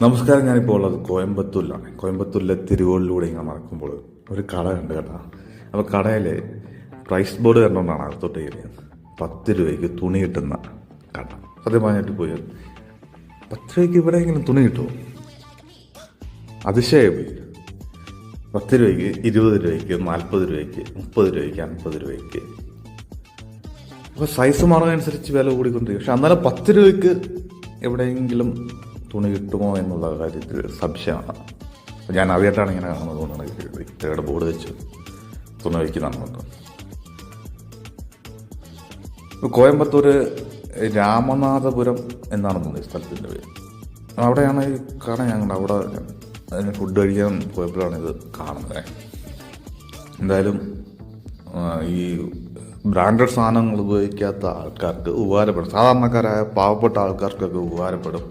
നമസ്കാരം. ഞാനിപ്പോൾ ഉള്ളത് കോയമ്പത്തൂരിലാണ്. കോയമ്പത്തൂരിലെ തിരുവള്ളിലൂടെ ഇങ്ങനെ നടക്കുമ്പോൾ ഒരു കട ഉണ്ട് കേട്ടോ. അപ്പോൾ കടയിൽ പ്രൈസ് ബോർഡ് കണ്ടുകൊണ്ടാണ് അകത്തോട്ട് കയറിയത്. 10 രൂപയ്ക്ക് തുണി കിട്ടുന്ന കട. സത്യം പറഞ്ഞിട്ട് പോയി 10 രൂപയ്ക്ക് ഇവിടെയെങ്കിലും തുണി കിട്ടുമോ? അതിശയമായി പോയി. 10 രൂപയ്ക്ക്, 20 രൂപയ്ക്ക്, 40 രൂപയ്ക്ക്, 30 രൂപയ്ക്ക്, 50 രൂപയ്ക്ക്. അപ്പോൾ സൈസ് മാറുന്നതനുസരിച്ച് വില കൂടിക്കൊണ്ടിരിക്കും. പക്ഷെ അന്നേരം 10 രൂപയ്ക്ക് എവിടെയെങ്കിലും തുണി കിട്ടുമോ എന്നുള്ള കാര്യത്തിൽ സംശയമാണ്. ഞാൻ ആദ്യമായിട്ടാണ് ഇങ്ങനെ കാണുന്നത്. ഇത്രയുടെ ബോർഡ് വെച്ച് തുണി വയ്ക്കുന്നതാണ്. കോയമ്പത്തൂർ രാമനാഥപുരം എന്നാണ് തോന്നുന്നത് ഈ സ്ഥലത്തിൻ്റെ പേര്. അവിടെയാണ് ഈ കട. ഞങ്ങൾ അവിടെ ഫുഡ് കഴിക്കാൻ പോയപ്പോഴാണ് ഇത് കാണുന്നത്. എന്തായാലും ഈ ബ്രാൻഡഡ് സാധനങ്ങൾ ഉപയോഗിക്കാത്ത ആൾക്കാർക്ക് ഉപകാരപ്പെടും. സാധാരണക്കാരായ പാവപ്പെട്ട ആൾക്കാർക്കൊക്കെ ഉപകാരപ്പെടും.